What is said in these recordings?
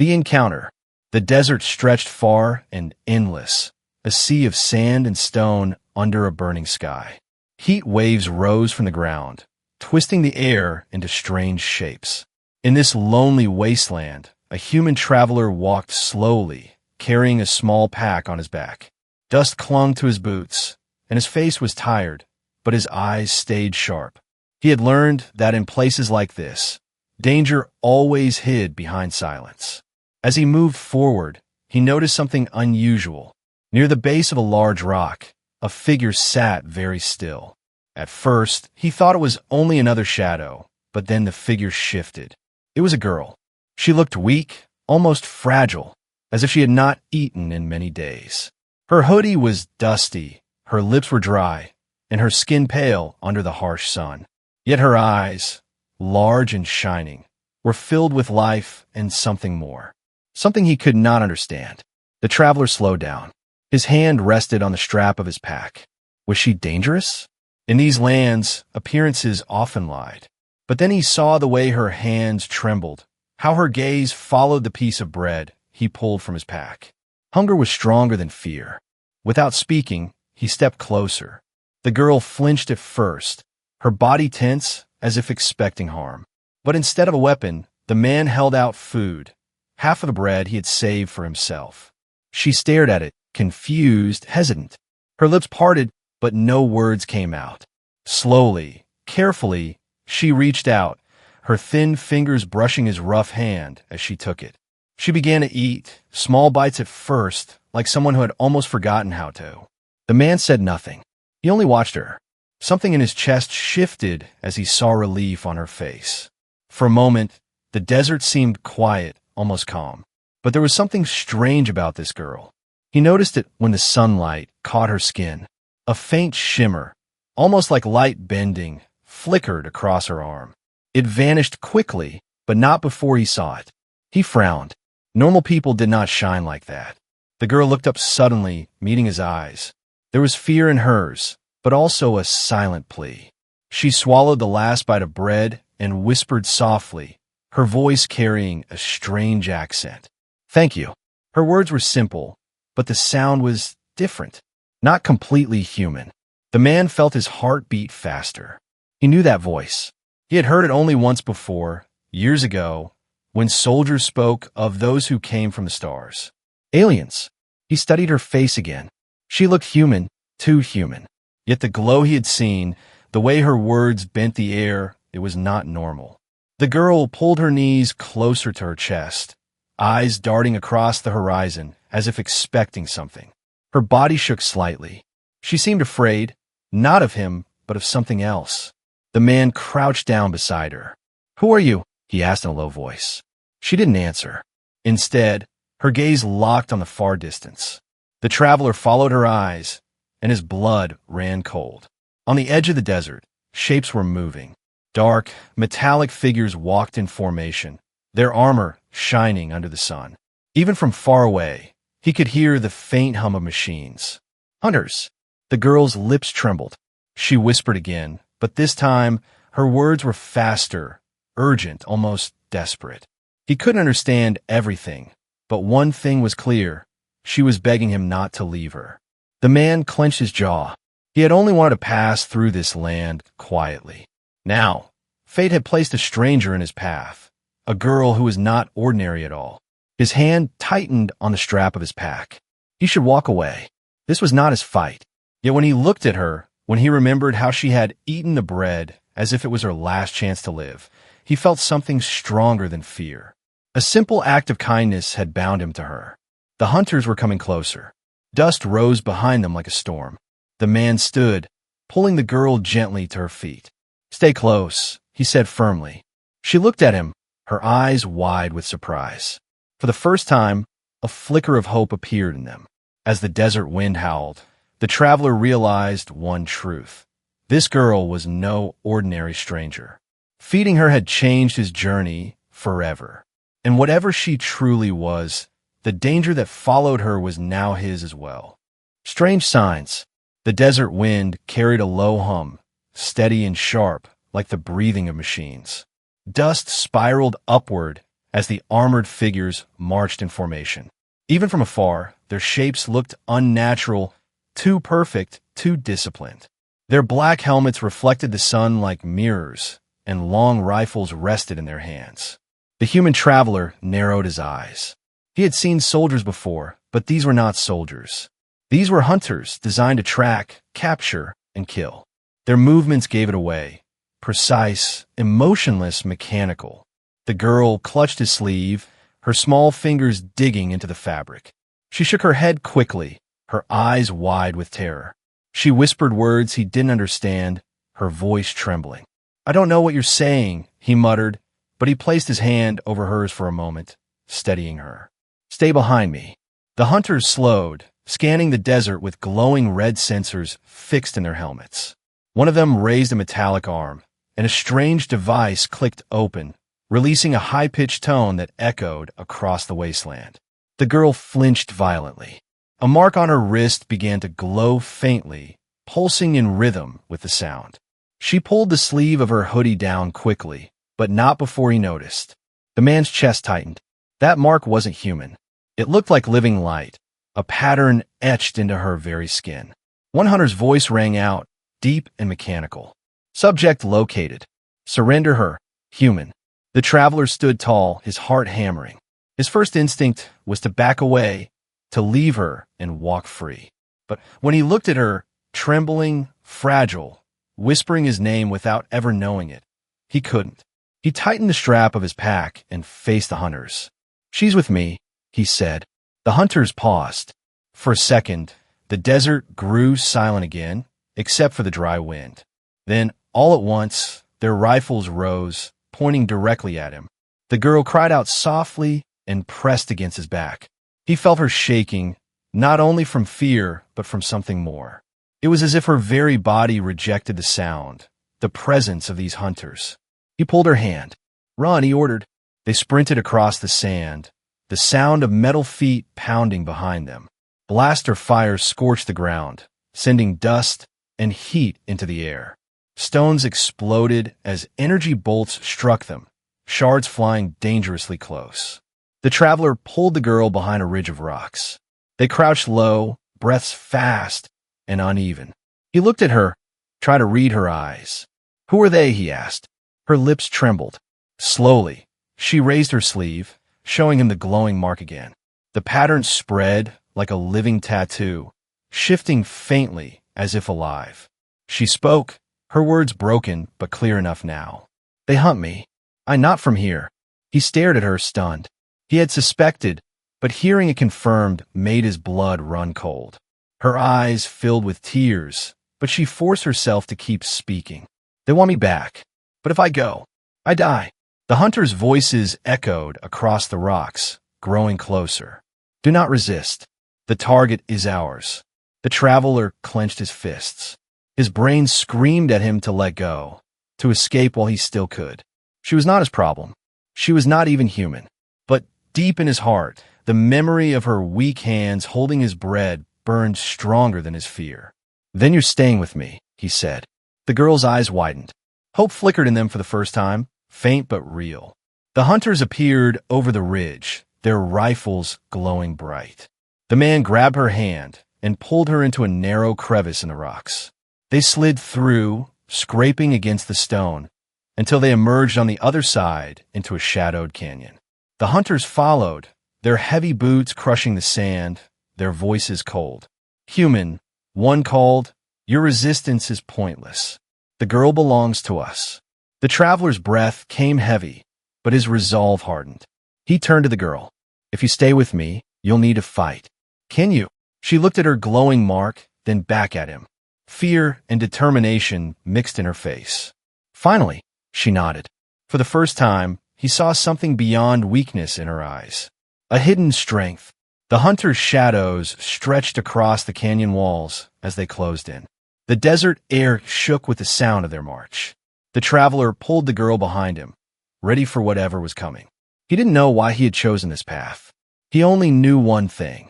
The encounter. The desert stretched far and endless, a sea of sand and stone under a burning sky. Heat waves rose from the ground, twisting the air into strange shapes. In this lonely wasteland, a human traveler walked slowly, carrying a small pack on his back. Dust clung to his boots, and his face was tired, but his eyes stayed sharp. He had learned that in places like this, danger always hid behind silence. As he moved forward, he noticed something unusual. Near the base of a large rock, a figure sat very still. At first, he thought it was only another shadow, but then the figure shifted. It was a girl. She looked weak, almost fragile, as if she had not eaten in many days. Her hoodie was dusty, her lips were dry, and her skin pale under the harsh sun. Yet her eyes, large and shining, were filled with life and something more. Something he could not understand. The traveler slowed down. His hand rested on the strap of his pack. Was she dangerous? In these lands, appearances often lied. But then he saw the way her hands trembled, how her gaze followed the piece of bread he pulled from his pack. Hunger was stronger than fear. Without speaking, he stepped closer. The girl flinched at first, her body tense as if expecting harm. But instead of a weapon, the man held out food, half of the bread he had saved for himself. She stared at it, confused, hesitant. Her lips parted, but no words came out. Slowly, carefully, she reached out, her thin fingers brushing his rough hand as she took it. She began to eat, small bites at first, like someone who had almost forgotten how to. The man said nothing. He only watched her. Something in his chest shifted as he saw relief on her face. For a moment, the desert seemed quiet, almost calm. But there was something strange about this girl. He noticed it when the sunlight caught her skin. A faint shimmer, almost like light bending, flickered across her arm. It vanished quickly, but not before he saw it. He frowned. Normal people did not shine like that. The girl looked up suddenly, meeting his eyes. There was fear in hers, but also a silent plea. She swallowed the last bite of bread and whispered softly, her voice carrying a strange accent. "Thank you." Her words were simple, but the sound was different, not completely human. The man felt his heart beat faster. He knew that voice. He had heard it only once before, years ago, when soldiers spoke of those who came from the stars. Aliens. He studied her face again. She looked human, too human. Yet the glow he had seen, the way her words bent the air, it was not normal. The girl pulled her knees closer to her chest, eyes darting across the horizon as if expecting something. Her body shook slightly. She seemed afraid, not of him, but of something else. The man crouched down beside her. "Who are you?" he asked in a low voice. She didn't answer. Instead, her gaze locked on the far distance. The traveler followed her eyes, and his blood ran cold. On the edge of the desert, shapes were moving. Dark, metallic figures walked in formation, their armor shining under the sun. Even from far away, he could hear the faint hum of machines. "Hunters!" The girl's lips trembled. She whispered again, but this time her words were faster, urgent, almost desperate. He couldn't understand everything, but one thing was clear. She was begging him not to leave her. The man clenched his jaw. He had only wanted to pass through this land quietly. Now, fate had placed a stranger in his path, a girl who was not ordinary at all. His hand tightened on the strap of his pack. He should walk away. This was not his fight. Yet when he looked at her, when he remembered how she had eaten the bread as if it was her last chance to live, he felt something stronger than fear. A simple act of kindness had bound him to her. The hunters were coming closer. Dust rose behind them like a storm. The man stood, pulling the girl gently to her feet. "Stay close," he said firmly. She looked at him, her eyes wide with surprise. For the first time, a flicker of hope appeared in them. As the desert wind howled, the traveler realized one truth. This girl was no ordinary stranger. Feeding her had changed his journey forever. And whatever she truly was, the danger that followed her was now his as well. Strange signs. The desert wind carried a low hum, steady and sharp, like the breathing of machines. Dust spiraled upward as the armored figures marched in formation. Even from afar, their shapes looked unnatural, too perfect, too disciplined. Their black helmets reflected the sun like mirrors, and long rifles rested in their hands. The human traveler narrowed his eyes. He had seen soldiers before, but these were not soldiers. These were hunters designed to track, capture, and kill. Their movements gave it away. Precise, emotionless, mechanical. The girl clutched his sleeve, her small fingers digging into the fabric. She shook her head quickly, her eyes wide with terror. She whispered words he didn't understand, her voice trembling. "I don't know what you're saying," he muttered, but he placed his hand over hers for a moment, steadying her. "Stay behind me." The hunters slowed, scanning the desert with glowing red sensors fixed in their helmets. One of them raised a metallic arm, and a strange device clicked open, releasing a high-pitched tone that echoed across the wasteland. The girl flinched violently. A mark on her wrist began to glow faintly, pulsing in rhythm with the sound. She pulled the sleeve of her hoodie down quickly, but not before he noticed. The man's chest tightened. That mark wasn't human. It looked like living light, a pattern etched into her very skin. One hunter's voice rang out, deep and mechanical. "Subject located. Surrender her. Human." The traveler stood tall, his heart hammering. His first instinct was to back away, to leave her and walk free. But when he looked at her, trembling, fragile, whispering his name without ever knowing it, he couldn't. He tightened the strap of his pack and faced the hunters. "She's with me," he said. The hunters paused. For a second, the desert grew silent again, except for the dry wind. Then, all at once, their rifles rose, pointing directly at him. The girl cried out softly and pressed against his back. He felt her shaking, not only from fear, but from something more. It was as if her very body rejected the sound, the presence of these hunters. He pulled her hand. "Run," he ordered. They sprinted across the sand, the sound of metal feet pounding behind them. Blaster fire scorched the ground, sending dust and heat into the air. Stones exploded as energy bolts struck them, shards flying dangerously close. The traveler pulled the girl behind a ridge of rocks. They crouched low, breaths fast and uneven. He looked at her, tried to read her eyes. "Who are they?" he asked. Her lips trembled. Slowly, she raised her sleeve, showing him the glowing mark again. The pattern spread like a living tattoo, shifting faintly as if alive. She spoke, her words broken but clear enough now. "They hunt me. I'm not from here." He stared at her, stunned. He had suspected, but hearing it confirmed made his blood run cold. Her eyes filled with tears, but she forced herself to keep speaking. "They want me back. But if I go, I die." The hunters' voices echoed across the rocks, growing closer. "Do not resist. The target is ours." The traveler clenched his fists. His brain screamed at him to let go, to escape while he still could. She was not his problem. She was not even human. But deep in his heart, the memory of her weak hands holding his bread burned stronger than his fear. "Then you're staying with me," he said. The girl's eyes widened. Hope flickered in them for the first time, faint but real. The hunters appeared over the ridge, their rifles glowing bright. The man grabbed her hand and pulled her into a narrow crevice in the rocks. They slid through, scraping against the stone, until they emerged on the other side into a shadowed canyon. The hunters followed, their heavy boots crushing the sand, their voices cold. "Human," one called, "your resistance is pointless. The girl belongs to us." The traveler's breath came heavy, but his resolve hardened. He turned to the girl. "If you stay with me, you'll need to fight. Can you?" She looked at her glowing mark, then back at him. Fear and determination mixed in her face. Finally, she nodded. For the first time, he saw something beyond weakness in her eyes. A hidden strength. The hunters' shadows stretched across the canyon walls as they closed in. The desert air shook with the sound of their march. The traveler pulled the girl behind him, ready for whatever was coming. He didn't know why he had chosen this path. He only knew one thing.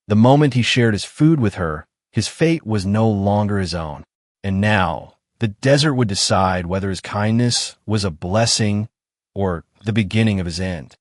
The moment he shared his food with her, his fate was no longer his own. And now, the desert would decide whether his kindness was a blessing or the beginning of his end.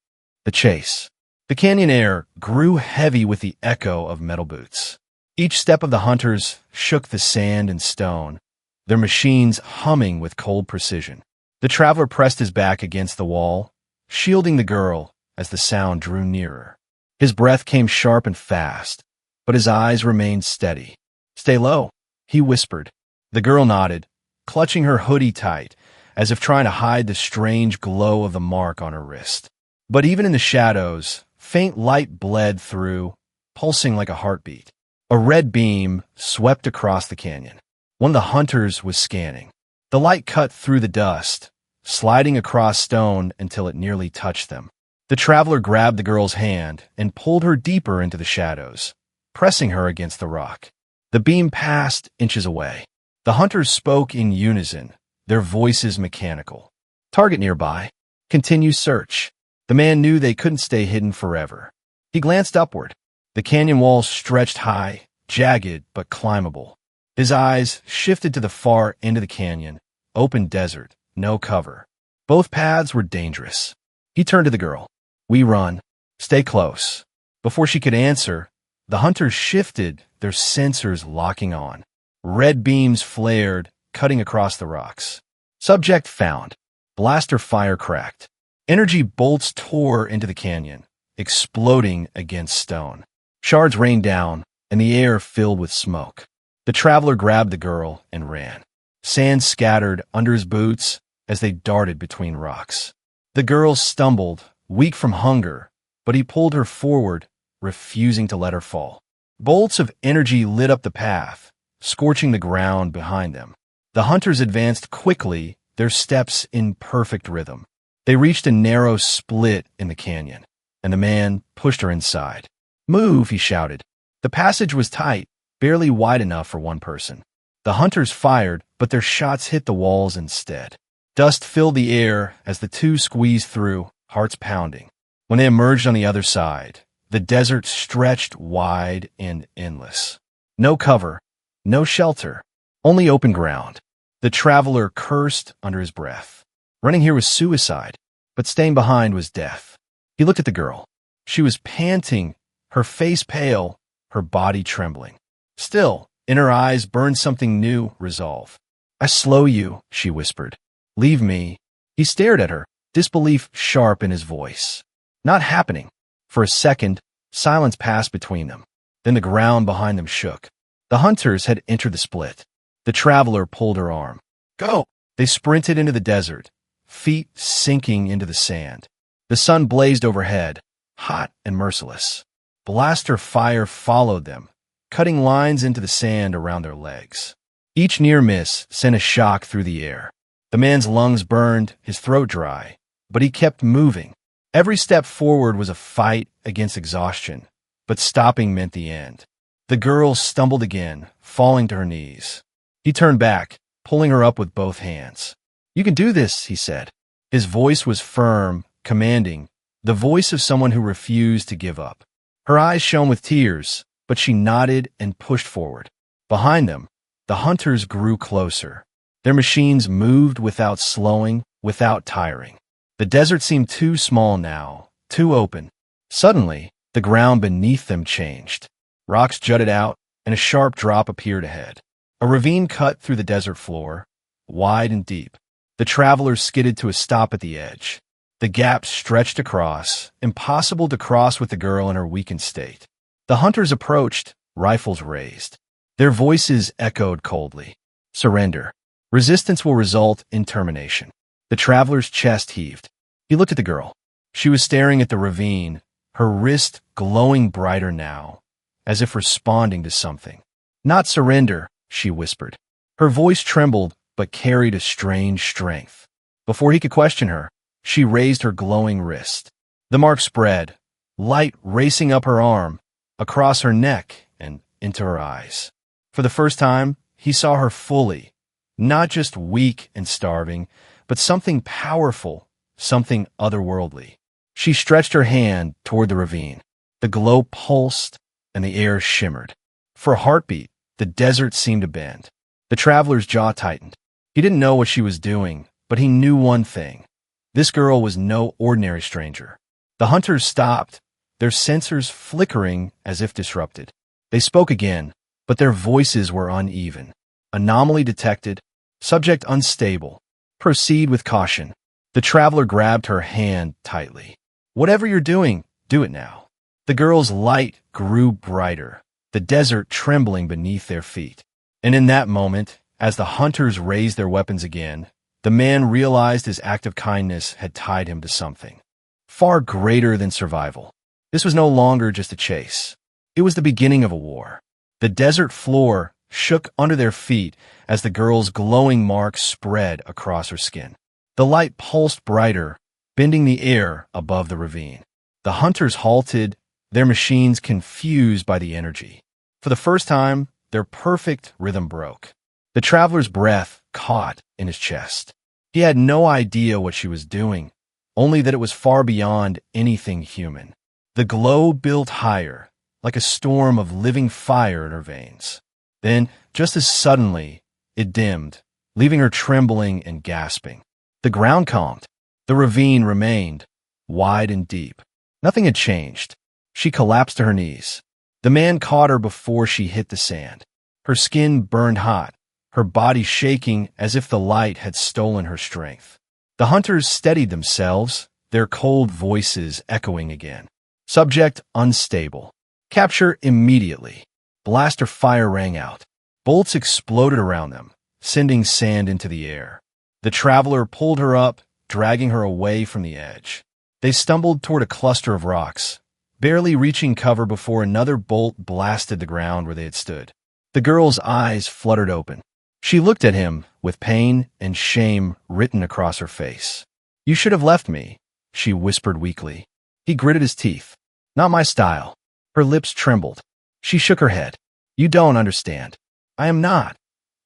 The chase. The canyon air grew heavy with the echo of metal boots. Each step of the hunters shook the sand and stone, their machines humming with cold precision. The traveler pressed his back against the wall, shielding the girl as the sound drew nearer. His breath came sharp and fast, but his eyes remained steady. "Stay low," he whispered. The girl nodded, clutching her hoodie tight, as if trying to hide the strange glow of the mark on her wrist. But even in the shadows, faint light bled through, pulsing like a heartbeat. A red beam swept across the canyon. One of the hunters was scanning. The light cut through the dust, sliding across stone until it nearly touched them. The traveler grabbed the girl's hand and pulled her deeper into the shadows, pressing her against the rock. The beam passed inches away. The hunters spoke in unison, their voices mechanical. "Target nearby. Continue search." The man knew they couldn't stay hidden forever. He glanced upward. The canyon wall stretched high, jagged but climbable. His eyes shifted to the far end of the canyon, open desert, no cover. Both paths were dangerous. He turned to the girl. "We run. Stay close." Before she could answer, the hunters shifted, their sensors locking on. Red beams flared, cutting across the rocks. Subject found. Blaster fire cracked. Energy bolts tore into the canyon, exploding against stone. Shards rained down, and the air filled with smoke. The traveler grabbed the girl and ran. Sand scattered under his boots as they darted between rocks. The girl stumbled, weak from hunger, but he pulled her forward, refusing to let her fall. Bolts of energy lit up the path, scorching the ground behind them. The hunters advanced quickly, their steps in perfect rhythm. They reached a narrow split in the canyon, and the man pushed her inside. "Move," he shouted. The passage was tight, barely wide enough for one person. The hunters fired, but their shots hit the walls instead. Dust filled the air as the two squeezed through, hearts pounding. When they emerged on the other side, the desert stretched wide and endless. No cover, no shelter, only open ground. The traveler cursed under his breath. Running here was suicide, but staying behind was death. He looked at the girl. She was panting, her face pale, her body trembling. Still, in her eyes burned something new, resolve. "I slow you," she whispered. "Leave me." He stared at her, disbelief sharp in his voice. Not happening. For a second, silence passed between them. Then the ground behind them shook. The hunters had entered the split. The traveler pulled her arm. "Go!" They sprinted into the desert, feet sinking into the sand. The sun blazed overhead, hot and merciless. Blaster fire followed them, cutting lines into the sand around their legs. Each near miss sent a shock through the air. The man's lungs burned, his throat dry, but he kept moving. Every step forward was a fight against exhaustion, but stopping meant the end. The girl stumbled again, falling to her knees. He turned back, pulling her up with both hands. "You can do this," he said. His voice was firm, commanding, the voice of someone who refused to give up. Her eyes shone with tears, but she nodded and pushed forward. Behind them, the hunters grew closer. Their machines moved without slowing, without tiring. The desert seemed too small now, too open. Suddenly, the ground beneath them changed. Rocks jutted out, and a sharp drop appeared ahead. A ravine cut through the desert floor, wide and deep. The travelers skidded to a stop at the edge. The gap stretched across, impossible to cross with the girl in her weakened state. The hunters approached, rifles raised. Their voices echoed coldly. "Surrender. Resistance will result in termination." The traveler's chest heaved. He looked at the girl. She was staring at the ravine, her wrist glowing brighter now, as if responding to something. "Not surrender," she whispered. Her voice trembled, but carried a strange strength. Before he could question her, she raised her glowing wrist. The mark spread, light racing up her arm, across her neck, and into her eyes. For the first time, he saw her fully, not just weak and starving, but something powerful, something otherworldly. She stretched her hand toward the ravine. The glow pulsed, and the air shimmered. For a heartbeat, the desert seemed to bend. The traveler's jaw tightened. He didn't know what she was doing, but he knew one thing. This girl was no ordinary stranger. The hunters stopped, their sensors flickering as if disrupted. They spoke again, but their voices were uneven. Anomaly detected. Subject unstable. Proceed with caution. The traveler grabbed her hand tightly. Whatever you're doing, do it now. The girl's light grew brighter, the desert trembling beneath their feet. And in that moment, as the hunters raised their weapons again, the man realized his act of kindness had tied him to something far greater than survival. This was no longer just a chase. It was the beginning of a war. The desert floor shook under their feet as the girl's glowing mark spread across her skin. The light pulsed brighter, bending the air above the ravine. The hunters halted, their machines confused by the energy. For the first time, their perfect rhythm broke. The traveler's breath caught in his chest. He had no idea what she was doing, only that it was far beyond anything human. The glow built higher, like a storm of living fire in her veins. Then, just as suddenly, it dimmed, leaving her trembling and gasping. The ground calmed. The ravine remained, wide and deep. Nothing had changed. She collapsed to her knees. The man caught her before she hit the sand. Her skin burned hot, her body shaking as if the light had stolen her strength. The hunters steadied themselves, their cold voices echoing again. Subject unstable. Capture immediately. Blaster fire rang out. Bolts exploded around them, sending sand into the air. The traveler pulled her up, dragging her away from the edge. They stumbled toward a cluster of rocks, barely reaching cover before another bolt blasted the ground where they had stood. The girl's eyes fluttered open. She looked at him with pain and shame written across her face. "You should have left me," she whispered weakly. He gritted his teeth. "Not my style." Her lips trembled. She shook her head. "You don't understand. I am not."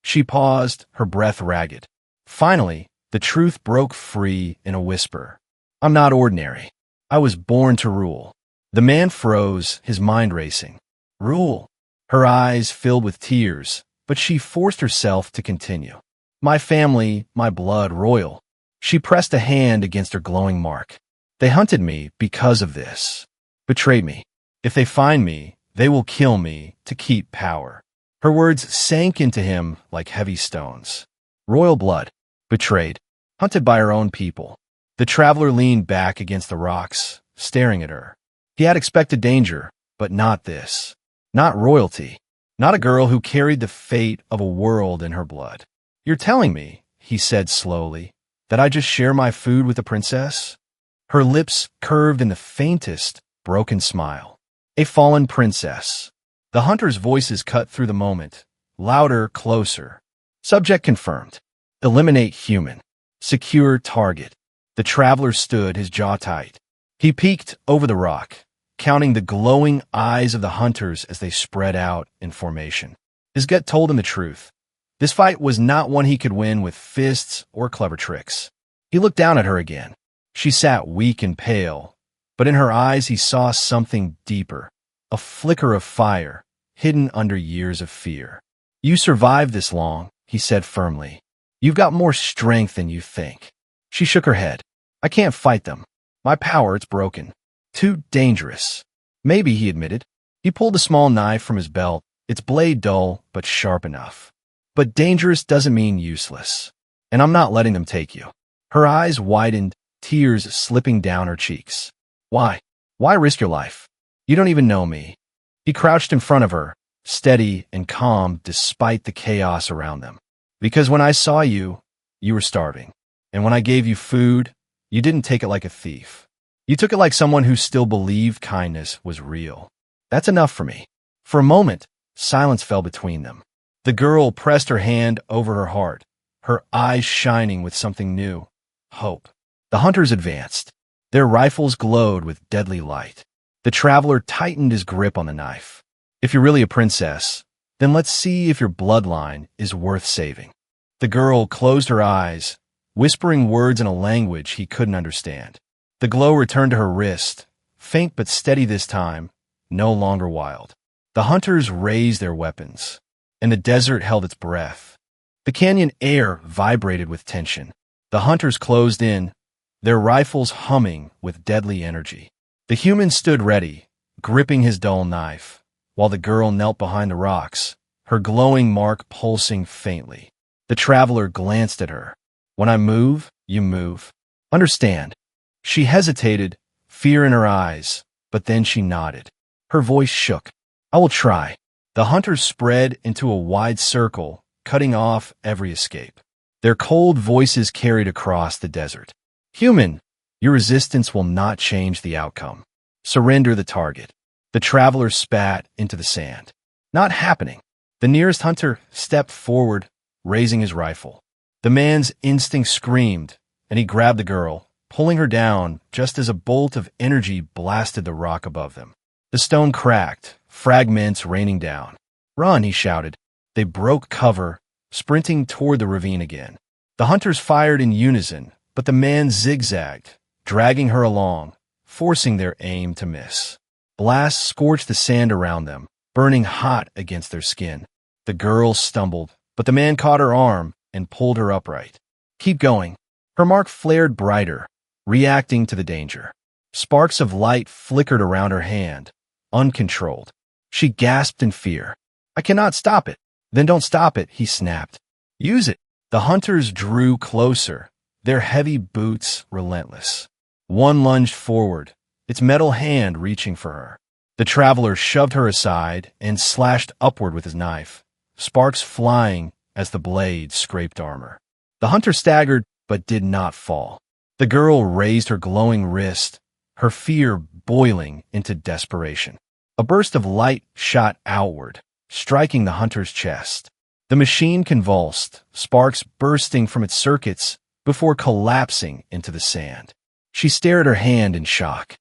She paused, her breath ragged. Finally, the truth broke free in a whisper. "I'm not ordinary. I was born to rule." The man froze, his mind racing. Rule. Her eyes filled with tears, but she forced herself to continue. "My family, my blood royal." She pressed a hand against her glowing mark. "They hunted me because of this. Betrayed me. If they find me, they will kill me to keep power." Her words sank into him like heavy stones. Royal blood. Betrayed. Hunted by her own people. The traveler leaned back against the rocks, staring at her. He had expected danger, but not this. Not royalty. Not a girl who carried the fate of a world in her blood. "You're telling me," he said slowly, "that I just share my food with the princess?" Her lips curved in the faintest, broken smile. A fallen princess. The hunters' voices cut through the moment. Louder, closer. Subject confirmed. Eliminate human. Secure target. The traveler stood, his jaw tight. He peeked over the rock, counting the glowing eyes of the hunters as they spread out in formation. His gut told him the truth. This fight was not one he could win with fists or clever tricks. He looked down at her again. She sat weak and pale, but in her eyes he saw something deeper, a flicker of fire, hidden under years of fear. "You survived this long," he said firmly. "You've got more strength than you think." She shook her head. "I can't fight them. My power, it's broken. Too dangerous." "Maybe," he admitted. He pulled a small knife from his belt, its blade dull but sharp enough. "But dangerous doesn't mean useless. And I'm not letting them take you." Her eyes widened, tears slipping down her cheeks. "Why? Why risk your life? You don't even know me." He crouched in front of her, steady and calm despite the chaos around them. "Because when I saw you, you were starving. And when I gave you food, you didn't take it like a thief. You took it like someone who still believed kindness was real. That's enough for me." For a moment, silence fell between them. The girl pressed her hand over her heart, her eyes shining with something new. Hope. The hunters advanced. Their rifles glowed with deadly light. The traveler tightened his grip on the knife. "If you're really a princess, then let's see if your bloodline is worth saving." The girl closed her eyes, whispering words in a language he couldn't understand. The glow returned to her wrist, faint but steady this time, no longer wild. The hunters raised their weapons, and the desert held its breath. The canyon air vibrated with tension. The hunters closed in, their rifles humming with deadly energy. The human stood ready, gripping his dull knife, while the girl knelt behind the rocks, her glowing mark pulsing faintly. The traveler glanced at her. When I move, you move. Understand? She hesitated, fear in her eyes, but then she nodded. Her voice shook. I will try. The hunters spread into a wide circle, cutting off every escape. Their cold voices carried across the desert. Human, your resistance will not change the outcome. Surrender the target. The traveler spat into the sand. Not happening. The nearest hunter stepped forward, raising his rifle. The man's instinct screamed, and he grabbed the girl, pulling her down just as a bolt of energy blasted the rock above them. The stone cracked, fragments raining down. Run, he shouted. They broke cover, sprinting toward the ravine again. The hunters fired in unison, but the man zigzagged, dragging her along, forcing their aim to miss. Blasts scorched the sand around them, burning hot against their skin. The girl stumbled, but the man caught her arm and pulled her upright. Keep going. Her mark flared brighter, reacting to the danger. Sparks of light flickered around her hand, uncontrolled. She gasped in fear. I cannot stop it. Then don't stop it, he snapped. Use it. The hunters drew closer, their heavy boots relentless. One lunged forward, its metal hand reaching for her. The traveler shoved her aside and slashed upward with his knife, sparks flying as the blade scraped armor. The hunter staggered but did not fall. The girl raised her glowing wrist, her fear boiling into desperation. A burst of light shot outward, striking the hunter's chest. The machine convulsed, sparks bursting from its circuits before collapsing into the sand. She stared at her hand in shock.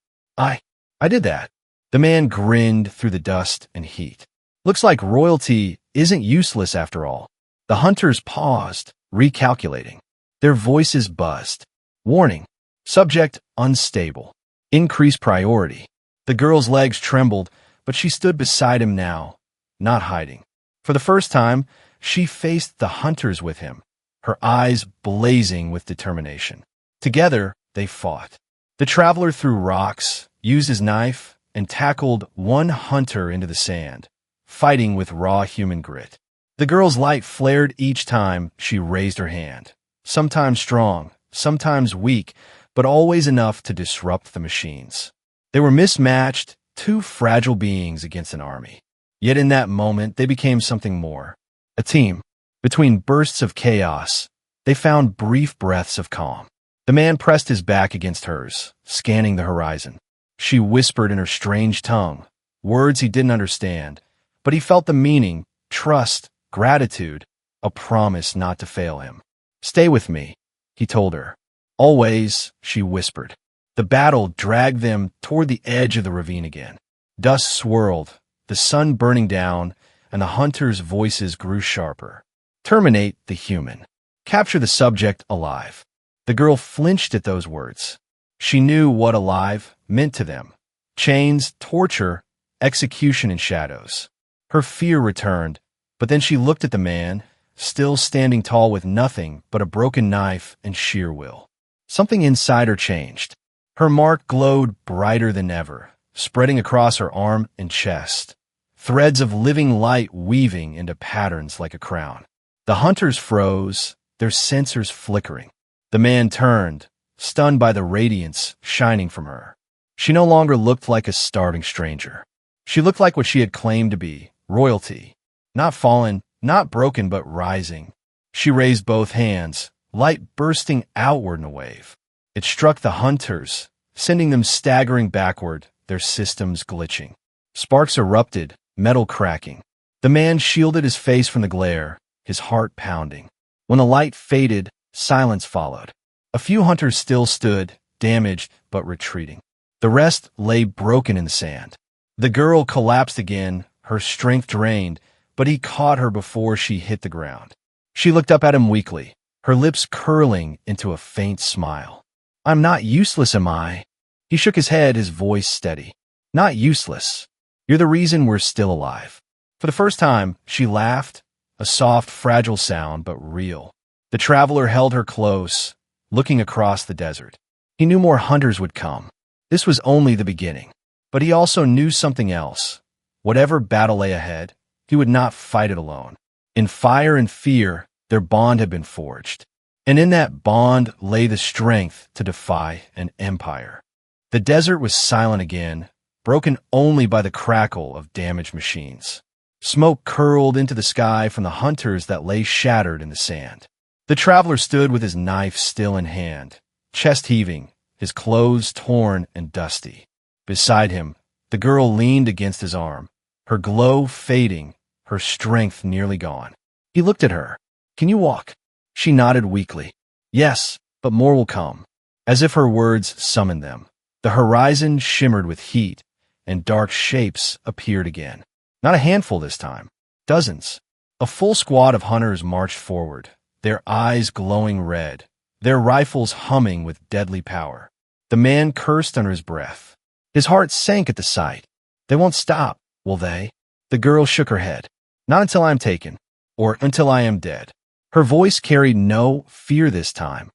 I did that. The man grinned through the dust and heat. Looks like royalty isn't useless after all. The hunters paused, recalculating. Their voices buzzed. Warning. Subject unstable. Increase priority. The girl's legs trembled, but she stood beside him now, not hiding. For the first time, she faced the hunters with him, her eyes blazing with determination. Together, they fought. The traveler threw rocks, used his knife, and tackled one hunter into the sand, fighting with raw human grit. The girl's light flared each time she raised her hand, sometimes strong, sometimes weak, but always enough to disrupt the machines. They were mismatched, two fragile beings against an army. Yet in that moment, they became something more. A team. Between bursts of chaos, they found brief breaths of calm. The man pressed his back against hers, scanning the horizon. She whispered in her strange tongue, words he didn't understand, but he felt the meaning, trust, gratitude, a promise not to fail him. Stay with me, he told her. Always, she whispered. The battle dragged them toward the edge of the ravine again. Dust swirled, the sun burning down, and the hunters' voices grew sharper. Terminate the human. Capture the subject alive. The girl flinched at those words. She knew what alive meant to them. Chains, torture, execution in shadows. Her fear returned, but then she looked at the man, still standing tall with nothing but a broken knife and sheer will. Something inside her changed. Her mark glowed brighter than ever, spreading across her arm and chest, threads of living light weaving into patterns like a crown. The hunters froze, their sensors flickering. The man turned, stunned by the radiance shining from her. She no longer looked like a starving stranger. She looked like what she had claimed to be, royalty. Not fallen, not broken, but rising. She raised both hands, light bursting outward in a wave. It struck the hunters, sending them staggering backward, their systems glitching. Sparks erupted, metal cracking. The man shielded his face from the glare, his heart pounding. When the light faded, silence followed. A few hunters still stood, damaged but retreating. The rest lay broken in the sand. The girl collapsed again, her strength drained, but he caught her before she hit the ground. She looked up at him weakly, her lips curling into a faint smile. I'm not useless, am I? He shook his head, his voice steady. Not useless. You're the reason we're still alive. For the first time, she laughed, a soft, fragile sound, but real. The traveler held her close, looking across the desert. He knew more hunters would come. This was only the beginning. But he also knew something else. Whatever battle lay ahead, he would not fight it alone. In fire and fear, their bond had been forged. And in that bond lay the strength to defy an empire. The desert was silent again, broken only by the crackle of damaged machines. Smoke curled into the sky from the hunters that lay shattered in the sand. The traveler stood with his knife still in hand, chest heaving, his clothes torn and dusty. Beside him, the girl leaned against his arm, her glow fading, her strength nearly gone. He looked at her. "Can you walk?" She nodded weakly. "Yes, but more will come." As if her words summoned them, the horizon shimmered with heat, and dark shapes appeared again. Not a handful this time. Dozens. A full squad of hunters marched forward, their eyes glowing red, their rifles humming with deadly power. The man cursed under his breath. His heart sank at the sight. "They won't stop, will they?" The girl shook her head. "Not until I am taken, or until I am dead." Her voice carried no fear this time,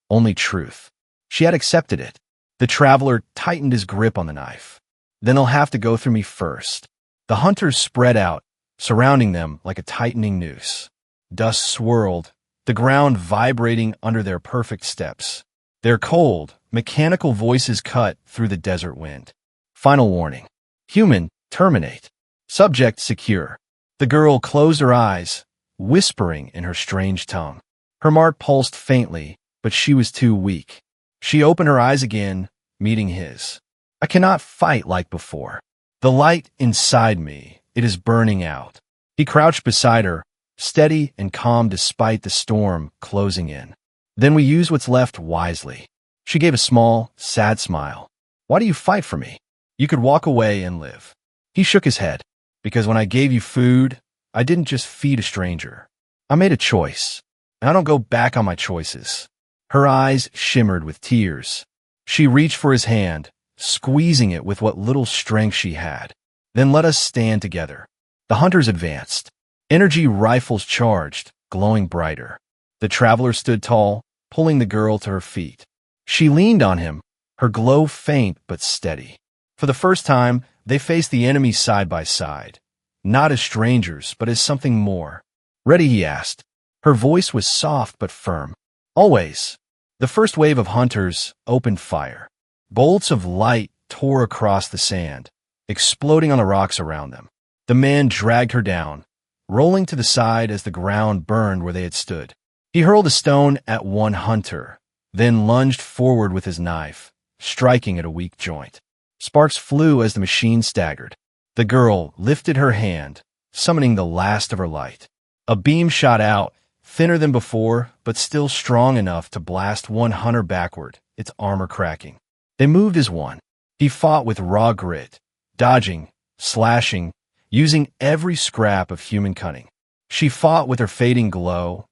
only truth. She had accepted it. The traveler tightened his grip on the knife. "Then they'll have to go through me first." The hunters spread out, surrounding them like a tightening noose. Dust swirled, the ground vibrating under their perfect steps. Their cold, mechanical voices cut through the desert wind. Final warning. Human, terminate. Subject, secure. The girl closed her eyes, whispering in her strange tongue. Her heart pulsed faintly, but she was too weak. She opened her eyes again, meeting his. "I cannot fight like before. The light inside me, it is burning out." He crouched beside her, steady and calm despite the storm closing in. "Then we use what's left wisely." She gave a small, sad smile. "Why do you fight for me? You could walk away and live." He shook his head. "Because when I gave you food, I didn't just feed a stranger. I made a choice, and I don't go back on my choices." Her eyes shimmered with tears. She reached for his hand, squeezing it with what little strength she had. "Then let us stand together." The hunters advanced. Energy rifles charged, glowing brighter. The traveler stood tall, pulling the girl to her feet. She leaned on him, her glow faint but steady. For the first time, they faced the enemy side by side, not as strangers, but as something more. "Ready?" he asked. Her voice was soft but firm. "Always." The first wave of hunters opened fire. Bolts of light tore across the sand, exploding on the rocks around them. The man dragged her down, rolling to the side as the ground burned where they had stood. He hurled a stone at one hunter, then lunged forward with his knife, striking at a weak joint. Sparks flew as the machine staggered. The girl lifted her hand, summoning the last of her light. A beam shot out, thinner than before, but still strong enough to blast one hunter backward, its armor cracking. They moved as one. He fought with raw grit, dodging, slashing, using every scrap of human cunning. She fought with her fading glow,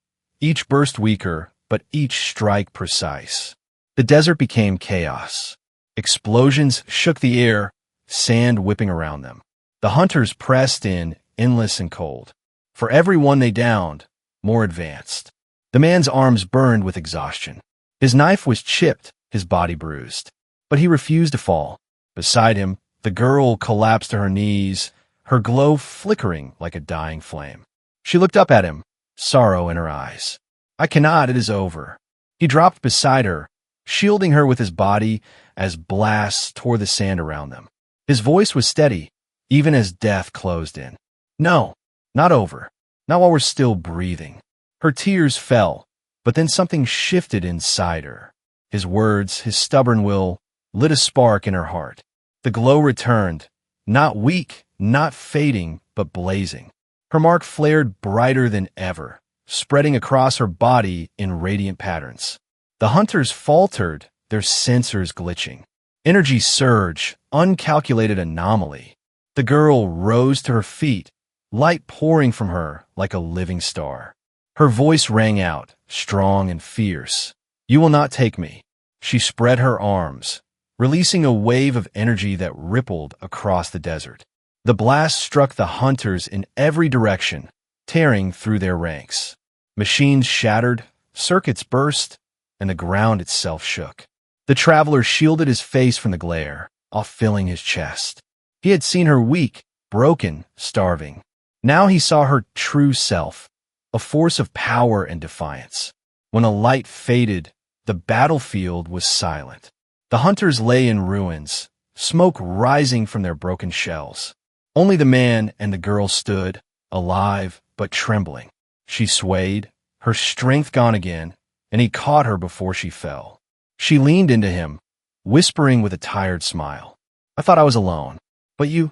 each burst weaker, but each strike precise. The desert became chaos. Explosions shook the air, sand whipping around them. The hunters pressed in, endless and cold. For every one they downed, more advanced. The man's arms burned with exhaustion. His knife was chipped, his body bruised. But he refused to fall. Beside him, the girl collapsed to her knees, her glow flickering like a dying flame. She looked up at him, sorrow in her eyes. "I cannot, it is over." He dropped beside her, shielding her with his body as blasts tore the sand around them. His voice was steady, even as death closed in. "No, not over. Not while we're still breathing." Her tears fell, but then something shifted inside her. His words, his stubborn will, lit a spark in her heart. The glow returned, not weak, not fading, but blazing. Her mark flared brighter than ever, spreading across her body in radiant patterns. The hunters faltered, their sensors glitching. Energy surge, uncalculated anomaly. The girl rose to her feet, light pouring from her like a living star. Her voice rang out, strong and fierce. "You will not take me." She spread her arms, releasing a wave of energy that rippled across the desert. The blast struck the hunters in every direction, tearing through their ranks. Machines shattered, circuits burst, and the ground itself shook. The traveler shielded his face from the glare, off filling his chest. He had seen her weak, broken, starving. Now he saw her true self, a force of power and defiance. When the light faded, the battlefield was silent. The hunters lay in ruins, smoke rising from their broken shells. Only the man and the girl stood, alive but trembling. She swayed, her strength gone again, and he caught her before she fell. She leaned into him, whispering with a tired smile. I thought I was alone, but you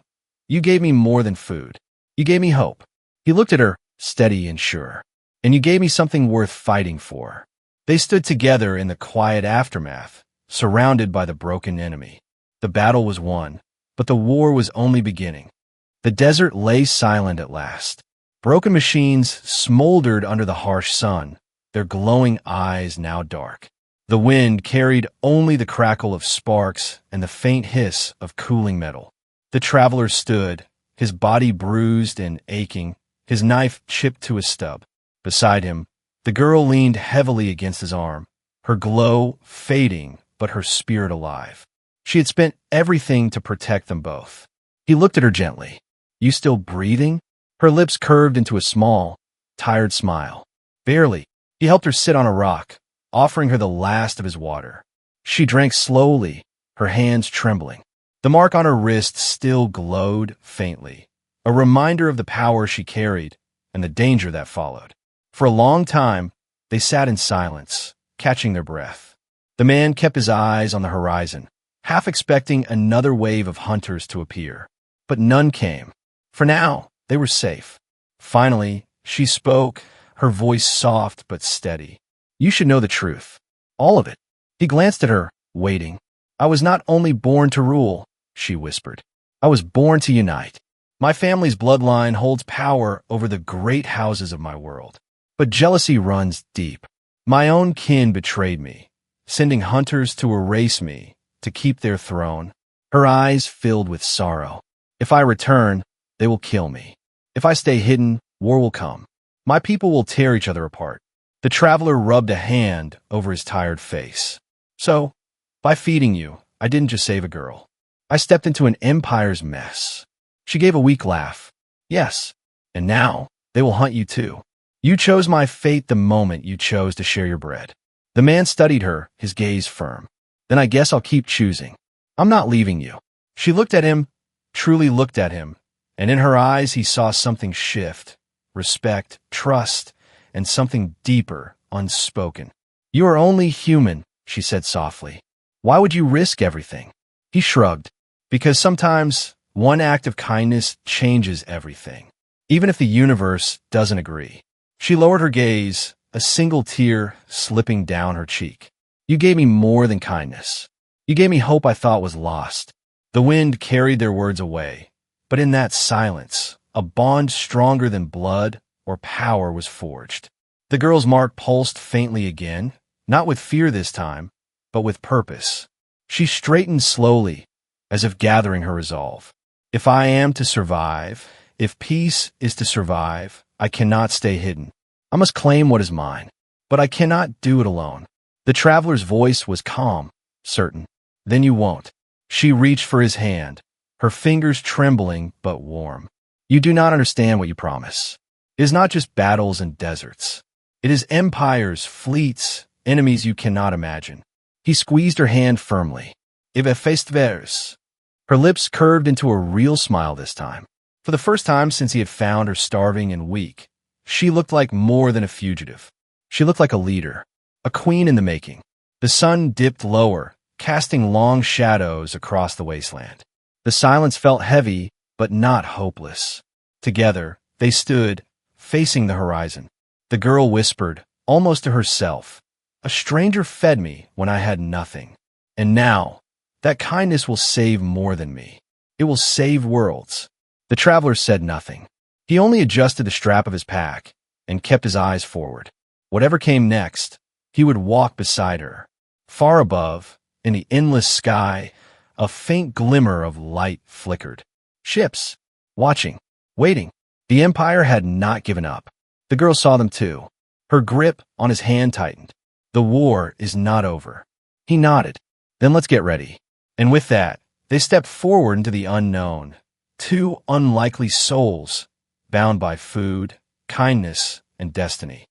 gave me more than food. You gave me hope. He looked at her, steady and sure. And you gave me something worth fighting for. They stood together in the quiet aftermath, surrounded by the broken enemy. The battle was won, but the war was only beginning. The desert lay silent at last. Broken machines smoldered under the harsh sun, their glowing eyes now dark. The wind carried only the crackle of sparks and the faint hiss of cooling metal. The traveler stood, his body bruised and aching, his knife chipped to a stub. Beside him, the girl leaned heavily against his arm, her glow fading but her spirit alive. She had spent everything to protect them both. He looked at her gently. You still breathing? Her lips curved into a small, tired smile. Barely. He helped her sit on a rock, offering her the last of his water. She drank slowly, her hands trembling. The mark on her wrist still glowed faintly, a reminder of the power she carried and the danger that followed. For a long time, they sat in silence, catching their breath. The man kept his eyes on the horizon, half expecting another wave of hunters to appear. But none came. For now, they were safe. Finally, she spoke, her voice soft but steady. You should know the truth. All of it. He glanced at her, waiting. I was not only born to rule, she whispered. I was born to unite. My family's bloodline holds power over the great houses of my world. But jealousy runs deep. My own kin betrayed me, sending hunters to erase me, to keep their throne. Her eyes filled with sorrow. If I return, they will kill me. If I stay hidden, war will come. My people will tear each other apart. The traveler rubbed a hand over his tired face. So, by feeding you, I didn't just save a girl. I stepped into an empire's mess. She gave a weak laugh. Yes, and now they will hunt you too. You chose my fate the moment you chose to share your bread. The man studied her, his gaze firm. Then I guess I'll keep choosing. I'm not leaving you. She looked at him, truly looked at him, and in her eyes he saw something shift, respect, trust, and something deeper, unspoken. You are only human, she said softly. Why would you risk everything? He shrugged. Because sometimes one act of kindness changes everything, even if the universe doesn't agree. She lowered her gaze, a single tear slipping down her cheek. You gave me more than kindness. You gave me hope I thought was lost. The wind carried their words away, but in that silence, a bond stronger than blood or power was forged. The girl's mark pulsed faintly again, not with fear this time, but with purpose. She straightened slowly, as if gathering her resolve. If I am to survive, if peace is to survive, I cannot stay hidden. I must claim what is mine, but I cannot do it alone. The traveler's voice was calm, certain. Then you won't. She reached for his hand, her fingers trembling but warm. You do not understand what you promise. It is not just battles and deserts. It is empires, fleets, enemies you cannot imagine. He squeezed her hand firmly. If HFY. Her lips curved into a real smile this time. For the first time since he had found her starving and weak, she looked like more than a fugitive. She looked like a leader, a queen in the making. The sun dipped lower, casting long shadows across the wasteland. The silence felt heavy, but not hopeless. Together, they stood, facing the horizon. The girl whispered, almost to herself, a stranger fed me when I had nothing. And now, that kindness will save more than me. It will save worlds. The traveler said nothing. He only adjusted the strap of his pack and kept his eyes forward. Whatever came next, he would walk beside her. Far above, in the endless sky, a faint glimmer of light flickered. Ships, watching, waiting. The Empire had not given up. The girl saw them too. Her grip on his hand tightened. The war is not over. He nodded. Then let's get ready. And with that, they step forward into the unknown. Two unlikely souls, bound by food, kindness, and destiny.